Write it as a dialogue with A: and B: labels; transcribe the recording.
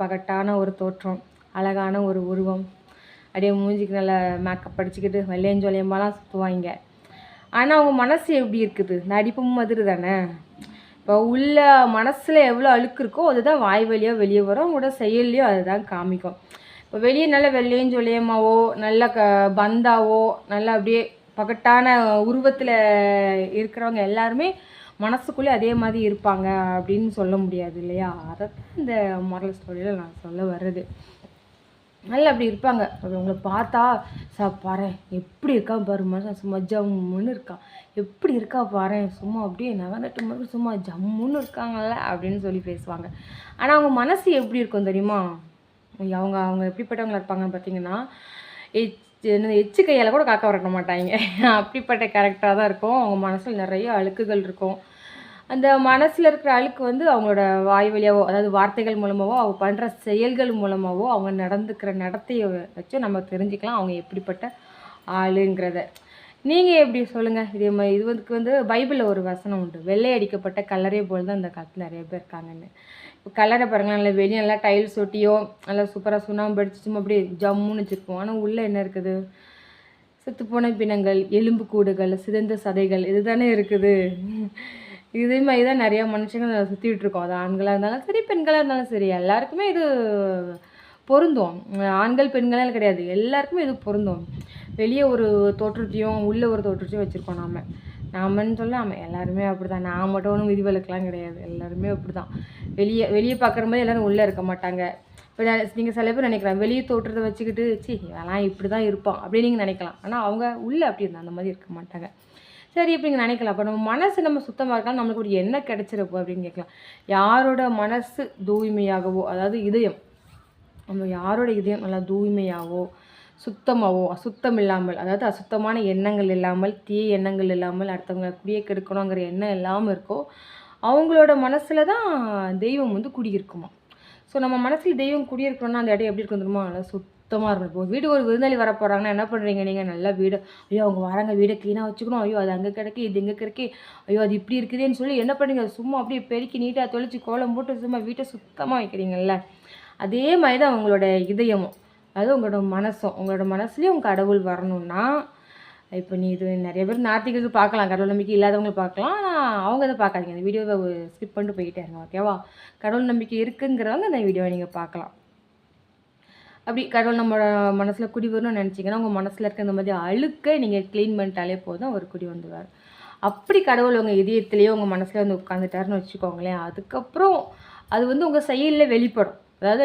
A: பகட்டான ஒரு தோற்றம், அழகான ஒரு உருவம், அப்படியே மூஞ்சிக்கு நல்லா மேக்கப் அடிச்சுக்கிட்டு வெள்ளையஞ்சொலியமாலாம் சுற்றுவாங்க. ஆனால் அவங்க மனசு எப்படி இருக்குது? இந்த அடிப்பும் மாதிரி தானே. இப்போ உள்ள மனசில் எவ்வளோ அழுக்கு இருக்கோ அதுதான் வாய் வழியாக வெளியே வரும். அவங்களோட செயல்லையோ அதுதான் காமிக்கும். இப்போ வெளியே நல்லா வெள்ளையஞ்சொலியமாவோ நல்ல பந்தாவோ நல்லா அப்படியே பகட்டான உருவத்தில் இருக்கிறவங்க எல்லாருமே மனசுக்குள்ளே அதே மாதிரி இருப்பாங்க அப்படின்னு சொல்ல முடியாது இல்லையா? அதைத்தான் இந்த மாரல் ஸ்டோரியில் நான் சொல்ல வர்றது. நல்லா அப்படி இருப்பாங்க. அது அவங்கள பார்த்தா பாரேன் எப்படி இருக்கா பாரு, மனுஷன் சும்மா ஜம்முன்னு இருக்கான், எப்படி இருக்கா பாரேன், சும்மா அப்படியே நகநட்டு மாதிரி சும்மா ஜம்முன்னு இருக்காங்கல்ல அப்படின்னு சொல்லி பேசுவாங்க. ஆனால் அவங்க மனசு எப்படி இருக்கும் தெரியுமா? அவங்க அவங்க எப்படிப்பட்டவங்களா இருப்பாங்கன்னு பார்த்தீங்கன்னா, எச்சு கையால் கூட காக்க வரட்ட மாட்டாங்க. அப்படிப்பட்ட கேரக்டராக தான் இருக்கும். அவங்க மனசில் நிறைய அழுக்குகள் இருக்கும். அந்த மனசில் இருக்கிற அழுக்கு வந்து அவங்களோட வாய் வழியாவோ, அதாவது வார்த்தைகள் மூலமாகவோ, அவங்க பண்ணுற செயல்கள் மூலமாகவோ, அவங்க நடந்துக்கிற நடத்தையை வச்சு நம்ம தெரிஞ்சுக்கலாம் அவங்க எப்படிப்பட்ட ஆளுங்கிறத. நீங்கள் எப்படி சொல்லுங்கள்? இது வந்து பைபிளில் ஒரு வசனம் உண்டு, வெள்ளை அடிக்கப்பட்ட கல்லறை போல் தான் இந்த காலத்தில் நிறைய பேர் இருக்காங்கன்னு. இப்போ கல்லறை பாருங்களேன், நல்லா வெளியே நல்லா டைல்ஸ் ஒட்டியோ நல்லா சூப்பராக சுண்ணாம்பு அடிச்சு சும்மா அப்படியே ஜம்முன்னு வச்சுருப்போம். ஆனால் உள்ளே என்ன இருக்குது? செத்துப்போன பிணங்கள், எலும்பு கூடுகள், சிதைந்த சதைகள், இது தானே இருக்குது. இதே மாதிரி தான் நிறையா மனுஷங்க சுற்றிட்டு இருக்கோம். அது ஆண்களாக இருந்தாலும் சரி, பெண்களாக இருந்தாலும் சரி, எல்லாருக்குமே இது பொருந்தும். ஆண்கள் பெண்களால் கிடையாது, எல்லாருக்குமே இது பொருந்தும். வெளியே ஒரு தோற்றத்தையும் உள்ளே ஒரு தோற்றத்தையும் வச்சுருக்கோம் நாமன்னு சொல்லாமல் எல்லாருமே அப்படி தான். நான் மட்டும் ஒன்றும் விதிவிலக்கெலாம் கிடையாது, எல்லாருமே அப்படி தான். வெளியே பார்க்குற மாதிரி எல்லோரும் உள்ளே இருக்க மாட்டாங்க. இப்போ நீங்கள் சில பேர் நினைக்கலாம் வெளியே தோற்றத்தை வச்சுக்கிட்டு அதெல்லாம் இப்படி தான் இருப்பான் அப்படின்னு நீங்கள் நினைக்கலாம். ஆனால் அவங்க உள்ளே அப்படி இருந்தால் அந்த மாதிரி இருக்க மாட்டாங்க. சரி இப்போ நீங்கள் நினைக்கலாம், அப்போ நம்ம மனசு நம்ம சுத்தமாக இருக்கலாம், நம்மளுக்கு ஒரு என்ன கிடைச்சிருப்போ அப்படின்னு கேட்கலாம். யாரோட மனசு தூய்மையாகவோ, அதாவது இதயம், நம்ம யாரோட இதயம் நல்லா தூய்மையாகவோ சுத்தமாகவோ, அசுத்தம் இல்லாமல், அதாவது அசுத்தமான எண்ணங்கள் இல்லாமல், தீய எண்ணங்கள் இல்லாமல், அடுத்தவங்க குடியே கெடுக்கணுங்கிற எண்ணம் இல்லாமல் இருக்கோ அவங்களோட மனசில் தான் தெய்வம் வந்து குடியிருக்குமா. ஸோ நம்ம மனசில் தெய்வம் குடியிருக்கணும்னா அந்த இடம் எப்படி இருக்கும் தெரியுமா? நல்லா சுத்தமாக இருக்கணும். இப்போ வீடு ஒரு விருந்தாளி வர போகிறாங்கன்னா என்ன பண்ணுறீங்க நீங்கள்? நல்லா வீடு, ஐயோ அவங்க வராங்க வீடை க்ளீனாக வச்சுக்கணும், ஐயோ அது அங்கே கிடக்கு, இது எங்கே கிடக்கு, ஐயோ அது இப்படி இருக்குதுன்னு சொல்லி என்ன பண்ணுறீங்க? சும்மா அப்படியே பெருக்கி நீட்டாக தொளிச்சு கோலம் போட்டு சும்மா வீட்டை சுத்தமாக வைக்கிறீங்கல்ல. அதே மாதிரி தான் அவங்களோட இதயமும், அதாவது உங்களோட மனசும். உங்களோட மனசுலேயும் உங்கள் கடவுள் வரணும்னா, இப்போ நீ இது நிறைய பேர் நாத்திகளுக்கு பார்க்கலாம், கடவுள் நம்பிக்கை இல்லாதவங்க பார்க்கலாம். ஆனால் அவங்க அதை பார்க்காதீங்க, அந்த வீடியோவை ஸ்கிப் பண்ணிட்டு போய்கிட்டே இருங்க, ஓகேவா? கடவுள் நம்பிக்கை இருக்குங்கிறவங்க அந்த வீடியோவை நீங்கள் பார்க்கலாம். அப்படி கடவுள் நம்ம மனசில் குடி வரணும்னு நினச்சிங்கன்னா உங்கள் மனசில் இருக்க இந்த மாதிரி அழுக்கை நீங்கள் க்ளீன் பண்ணிட்டாலே போதும், அவர் குடி வந்துடுவார். அப்படி கடவுள் உங்கள் இதயத்துலேயோ உங்கள் மனசில் வந்து உட்காந்துட்டாருன்னு வச்சுக்கோங்களேன், அதுக்கப்புறம் அது வந்து உங்கள் செயலில் வெளிப்படும். அதாவது